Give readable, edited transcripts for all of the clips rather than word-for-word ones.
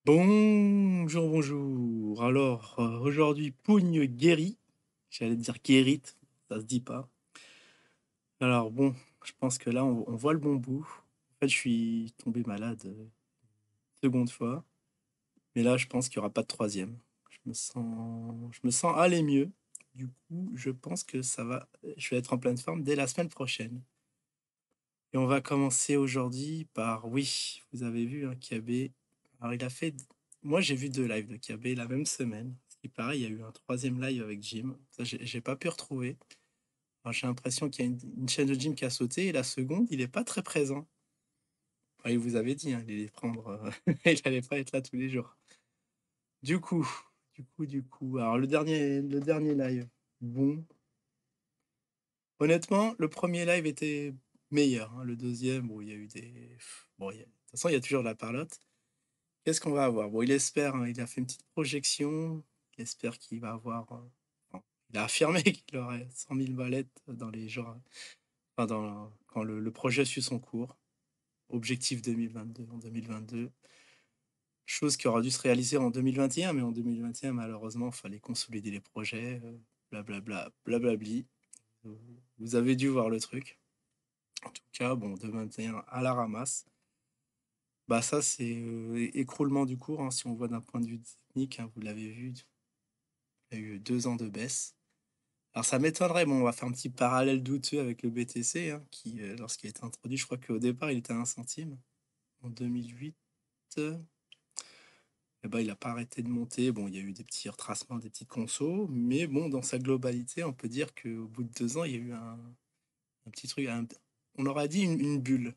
Bonjour, bonjour. Alors, aujourd'hui, Pougne guérit. J'allais dire guérite, ça se dit pas. Alors bon, je pense que là, on voit le bon bout. En fait, je suis tombé malade seconde fois, mais là, je pense qu'il y aura pas de troisième. Je me sens aller mieux. Du coup, je pense que ça va. Je vais être en pleine forme dès la semaine prochaine. Et on va commencer aujourd'hui par, oui, vous avez vu, hein, Kiabe. Alors, il a fait. Moi, j'ai vu deux lives de Kiabe la même semaine. Ce qui paraît, il y a eu un troisième live avec Jim. Ça, j'ai pas pu retrouver. Alors, j'ai l'impression qu'il y a une chaîne de Jim qui a sauté et la seconde, il est pas très présent. Enfin, il vous avait dit, hein, il allait prendre. Il allait pas être là tous les jours. Du coup, du coup. Alors, le dernier live. Bon. Honnêtement, le premier live était meilleur, hein. Le deuxième, bon, il y a eu des. Bon, de toute façon, il y a toujours la parlotte. Qu'est-ce qu'on va avoir? Bon, il espère, hein, il a fait une petite projection. Il espère qu'il va avoir. Enfin, il a affirmé qu'il aurait 100 000 ballettes dans les jours. Enfin, quand le projet suit son cours. Objectif 2022 en 2022. Chose qui aura dû se réaliser en 2021, mais en 2021, malheureusement, il fallait consolider les projets. Blablabla, blablabli. Vous avez dû voir le truc. En tout cas, bon, 2021 à la ramasse. Bah ça, c'est écroulement du cours, hein, si on voit d'un point de vue technique, hein, vous l'avez vu, il y a eu 2 ans de baisse. Alors ça m'étonnerait, bon, on va faire un petit parallèle douteux avec le BTC, hein, qui, lorsqu'il a été introduit, je crois qu'au départ, il était à 1 centime. En 2008, eh ben, il n'a pas arrêté de monter. Bon, il y a eu des petits retracements, des petites consos, mais bon, dans sa globalité, on peut dire qu'au bout de 2 ans, il y a eu un petit truc, on aurait dit une bulle.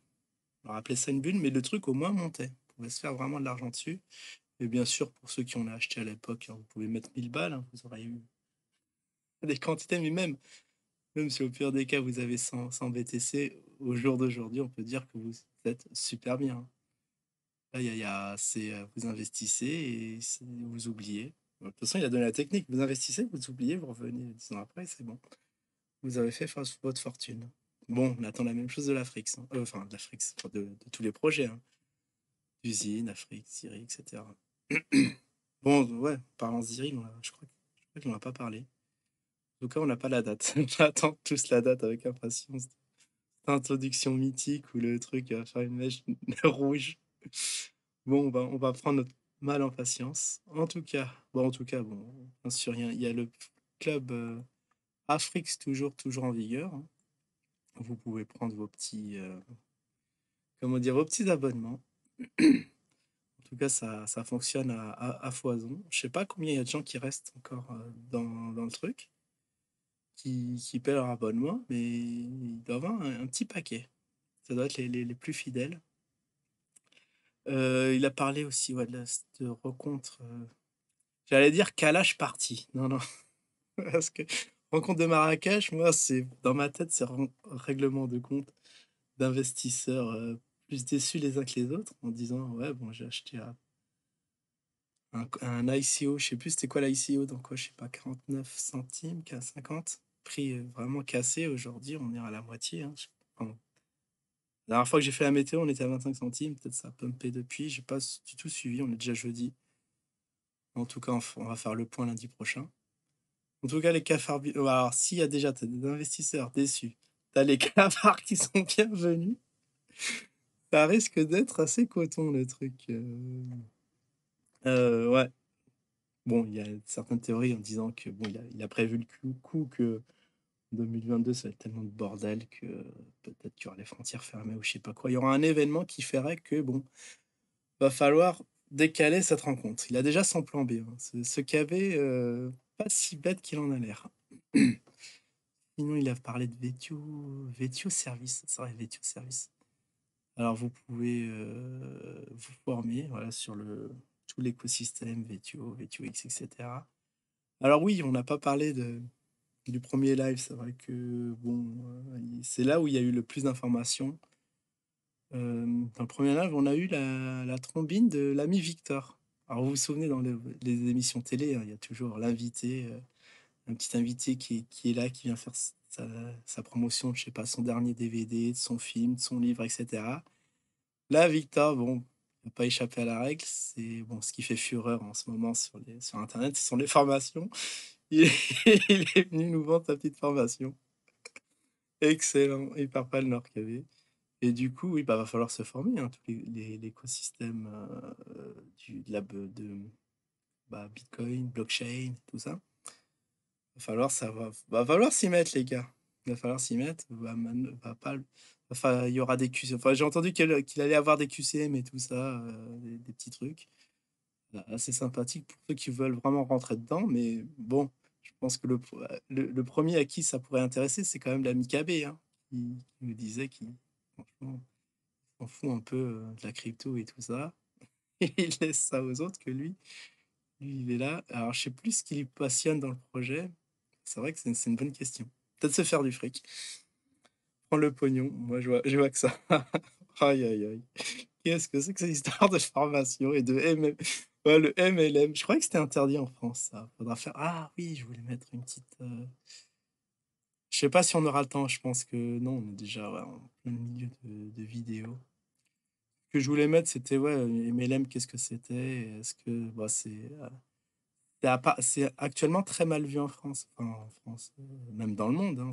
On aurait appelé ça une bulle, mais le truc au moins montait. On pouvait se faire vraiment de l'argent dessus. Et bien sûr, pour ceux qui en ont acheté à l'époque, hein, vous pouvez mettre 1000 balles, hein, vous aurez eu des quantités, mais même si au pire des cas, vous avez 100 BTC, au jour d'aujourd'hui, on peut dire que vous êtes super bien, hein. Là, vous investissez et vous oubliez. De toute façon, il a donné la technique. Vous investissez, vous oubliez, vous revenez 10 ans après, c'est bon. Vous avez fait votre fortune. Bon, on attend la même chose de l'Afrique, hein. Enfin, de l'Afrique, enfin, de tous les projets, hein. D'usine, Afrique, Syrie, etc. Bon, ouais, parlant Syrie, je crois qu'on n'a pas parlé. En tout cas, on n'a pas la date. On attend tous la date avec impatience. Introduction mythique où le truc va faire une mèche rouge. Bon, on va prendre notre mal en patience. En tout cas, bien sûr, il y a le club Afrix toujours en vigueur, hein. Vous pouvez prendre comment dire, vos petits abonnements. En tout cas, ça fonctionne à foison. Je sais pas combien il y a de gens qui restent encore dans le truc, qui paient leur abonnement, mais il doit y avoir un petit paquet. Ça doit être les plus fidèles. Il a parlé aussi, ouais, de rencontre. J'allais dire Kalash party. Non, non. Parce que rencontre de Marrakech, moi, c'est dans ma tête, c'est règlement de compte d'investisseurs plus déçus les uns que les autres en disant ouais, bon, j'ai acheté un ICO, je sais plus c'était quoi l'ICO, donc quoi, je sais pas, 49 centimes, 50, prix vraiment cassé. Aujourd'hui, on est à la moitié, hein. Pardon. La dernière fois que j'ai fait la météo, on était à 25 centimes, peut-être ça a pumpé depuis, j'ai pas du tout suivi, on est déjà jeudi. En tout cas, on va faire le point lundi prochain. En tout cas, les cafards. Alors, s'il y a déjà des investisseurs déçus, t'as les cafards qui sont bienvenus. Ça risque d'être assez coton, le truc. Ouais. Bon, il y a certaines théories en disant que bon, il a prévu le coup que 2022, ça va être tellement de bordel que peut-être qu'il y aura les frontières fermées ou je sais pas quoi. Il y aura un événement qui ferait que, bon, va falloir décaler cette rencontre. Il a déjà son plan B, hein. Ce KB, pas si bête qu'il en a l'air. Sinon, il a parlé de Vetio Service. C'est vrai, Vetio Service. Alors, vous pouvez vous former, voilà, sur tout l'écosystème Vetio X, etc. Alors oui, on n'a pas parlé du premier live. C'est vrai que bon, c'est là où il y a eu le plus d'informations. Dans le premier live, on a eu la trombine de l'ami Victor. Alors, vous vous souvenez, dans les émissions télé, hein, il y a toujours l'invité, un petit invité qui est là, qui vient faire sa promotion, je sais pas, son dernier DVD, de son film, de son livre, etc. Là, Victor, bon, va pas échapper à la règle. C'est bon, ce qui fait fureur en ce moment sur internet, ce sont les formations. Il est il est venu nous vendre sa petite formation. Excellent, il perd pas le nord qu'il y avait et du coup, oui, bah, va falloir se former, hein, tous l'écosystème, du de la be de, bah, Bitcoin, blockchain, tout ça. Va falloir s'y mettre les gars. Va falloir s'y mettre, va pas le enfin, il y aura des QC enfin, j'ai entendu qu'il allait avoir des QCM et tout ça, des petits trucs, assez sympathiques pour ceux qui veulent vraiment rentrer dedans, mais bon, je pense que le 1er à qui ça pourrait intéresser, c'est quand même l'ami KB, hein, qui me disait qu'il franchement, s'en fout un peu, de la crypto et tout ça. Il laisse ça aux autres que lui, il est là. Alors je sais plus ce qui lui passionne dans le projet. C'est vrai que c'est une bonne question. Peut-être se faire du fric. Prendre le pognon, moi je vois que ça. Aïe, aïe, aïe. Qu'est-ce que c'est que cette histoire de formation et de MM ouais, le MLM? Je croyais que c'était interdit en France ça. Faudra faire ah oui, je voulais mettre une petite, je sais pas si on aura le temps, je pense que non, on est déjà, ouais, en plein milieu de vidéos. Ce que je voulais mettre, c'était, ouais, MLM, qu'est-ce que c'était? Est-ce que bah, c'est actuellement très mal vu en France, enfin en France, même dans le monde, hein,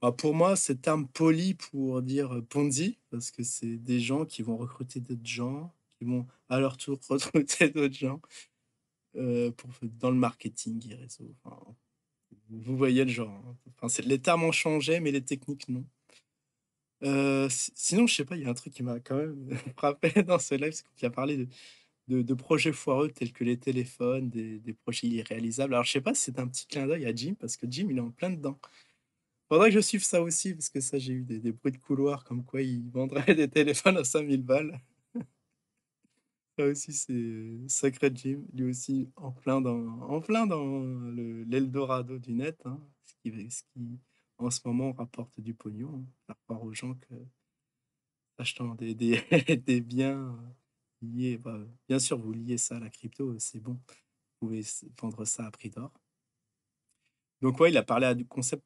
bah, pour moi, c'est terme poli pour dire, Ponzi, parce que c'est des gens qui vont recruter d'autres gens, qui vont à leur tour recruter d'autres gens, pour dans le marketing et réseaux, enfin, vous voyez le genre, hein. Enfin, c'est les termes ont changé, mais les techniques non. Sinon, je sais pas, il y a un truc qui m'a quand même frappé dans ce live, c'est qu'il a parlé de projets foireux tels que les téléphones, des projets irréalisables. Alors je sais pas si c'est un petit clin d'œil à Jim, parce que Jim, il est en plein dedans. Faudrait que je suive ça aussi, parce que ça, j'ai eu des bruits de couloir comme quoi il vendrait des téléphones à 5000 balles. Ça aussi, c'est sacré Jim, lui aussi en plein dans l'Eldorado du net, hein, ce qui, en ce moment, rapporte du pognon, hein. Faire croire aux gens que achetant des biens liés, bah, bien sûr, vous liez ça à la crypto, c'est bon, vous pouvez vendre ça à prix d'or. Donc, ouais, il a parlé du concept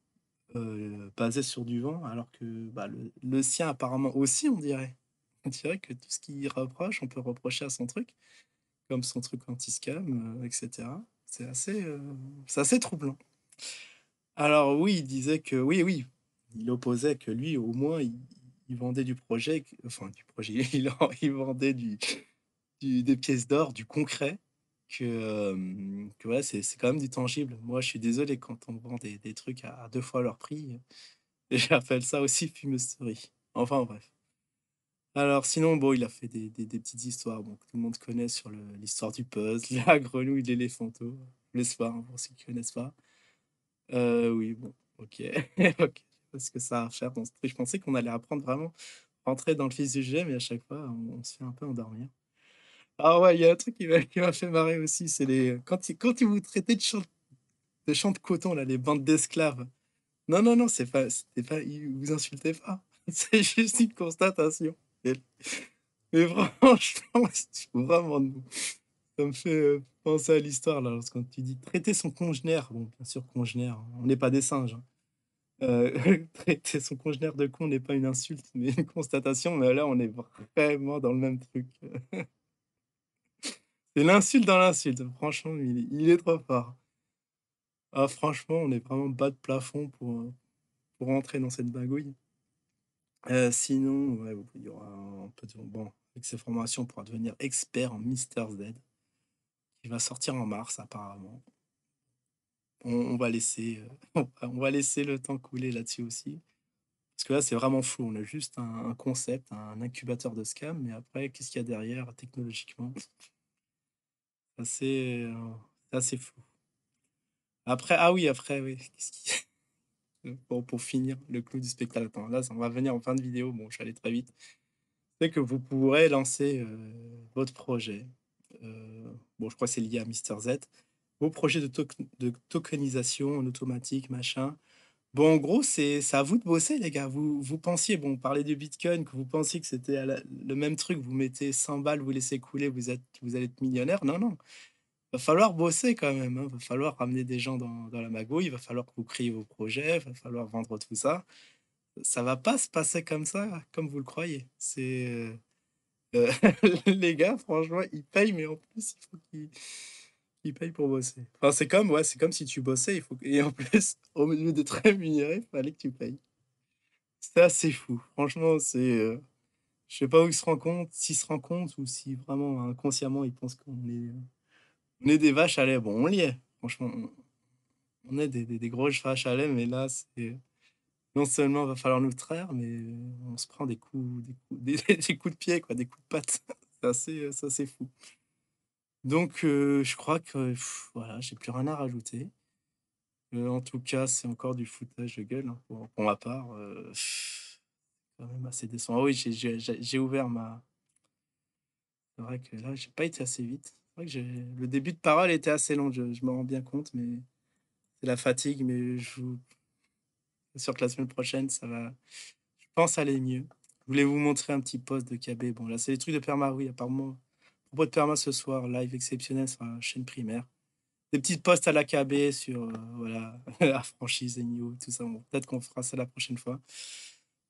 basé sur du vent, alors que bah, le sien apparemment aussi, on dirait. On dirait que tout ce qu'il reproche, on peut reprocher à son truc, comme son truc anti-scam, etc. C'est assez troublant. Alors oui, il disait que oui, oui, il opposait que lui, au moins, il vendait du projet, enfin du projet, il vendait des pièces d'or, du concret, que ouais, c'est quand même du tangible. Moi, je suis désolé quand on vend des trucs à deux fois leur prix. Et j'appelle ça aussi fumisterie. Enfin bref. Alors sinon, bon, il a fait des petites histoires bon, que tout le monde connaît sur l'histoire du puzzle, la grenouille, l'éléphanto, l'espoir, hein, pour ceux qui connaissent pas. Oui, bon, ok. Ok. Parce que ça a à faire dans ce truc. Je pensais qu'on allait apprendre vraiment, rentrer dans le vif du sujet, mais à chaque fois, on se fait un peu endormir. Ah ouais, il y a un truc qui m'a fait marrer aussi, c'est quand ils vous traitez de champs de coton, là, les bandes d'esclaves. Non, non, non, c'était pas, vous insultez pas. C'est juste une constatation. Et- Mais franchement, c'est vraiment, ça me fait penser à l'histoire, là, lorsqu'on tu dis traiter son congénère. Bon, bien sûr, congénère, hein, on n'est pas des singes, hein. Traiter son congénère de con n'est pas une insulte, mais une constatation. Mais là, on est vraiment dans le même truc. C'est l'insulte dans l'insulte. Franchement, il est trop fort. Ah, franchement, on est vraiment bas de plafond pour rentrer dans cette bagouille. Sinon, ouais, il y aura un peu de bon, avec ces formations, on pourra devenir expert en Mister Z, qui va sortir en mars apparemment. On va laisser, on va laisser le temps couler là-dessus aussi. Parce que là, c'est vraiment flou. On a juste un concept, un incubateur de scam, mais après, qu'est-ce qu'il y a derrière technologiquement? C'est assez, c'est assez flou. Après, ah oui, après, oui. Pour finir le clou du spectacle. Attends, là, on va venir en fin de vidéo. Bon, je suis allé très vite. C'est que vous pourrez lancer votre projet. Bon, je crois que c'est lié à Mister Z. Vos projets de tokenisation en automatique, machin. Bon, en gros, c'est à vous de bosser, les gars. Vous pensiez, bon, parler du Bitcoin, que vous pensiez que c'était le même truc, vous mettez 100 balles, vous laissez couler, vous allez être millionnaire. Non, non. Va falloir bosser quand même, hein. Va falloir ramener des gens dans la magouille. Il va falloir que vous créez vos projets. Va falloir vendre tout ça. Ça va pas se passer comme ça, comme vous le croyez. Heu, les gars, franchement, ils payent, mais en plus, il faut qu'ils payent pour bosser. Enfin, c'est comme ouais, c'est comme si tu bossais, il faut que et en plus, au lieu de te rémunérer, il fallait que tu payes. C'est assez fou. Franchement, je sais pas où ils se rendent compte, s'ils se rendent compte ou si vraiment inconsciemment ils pensent on est des vaches à lait. Bon, on l'est, franchement, on est des grosses vaches à lait, mais là, c'est non seulement va falloir nous traire, mais on se prend des coups de pied, quoi, des coups de patte. C'est assez fou. Donc je crois que voilà, j'ai plus rien à rajouter. En tout cas, c'est encore du foutage de gueule, hein, pour ma part, quand même assez décevant. Ah oui, j'ai ouvert ma c'est vrai que là, j'ai pas été assez vite. C'est vrai que j'ai le début de parole était assez long, je m'en rends bien compte, mais c'est la fatigue, mais je vous sûr que la semaine prochaine, ça va, je pense, aller mieux. Je voulais vous montrer un petit post de KB. Bon, là, c'est les trucs de Perma, oui, apparemment. Propos de Perma ce soir, live exceptionnel sur la chaîne primaire. Des petites posts à la KB sur voilà, la franchise Enio, tout ça. Bon, peut-être qu'on fera ça la prochaine fois.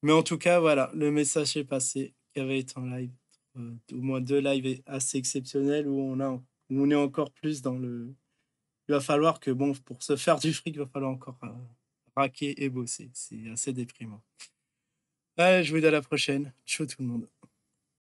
Mais en tout cas, voilà, le message est passé. KB est en live. Au moins deux lives assez exceptionnels où on est encore plus dans le. Il va falloir que, bon, pour se faire du fric, il va falloir encore raquer et bosser. C'est assez déprimant. Allez, je vous dis à la prochaine. Ciao tout le monde.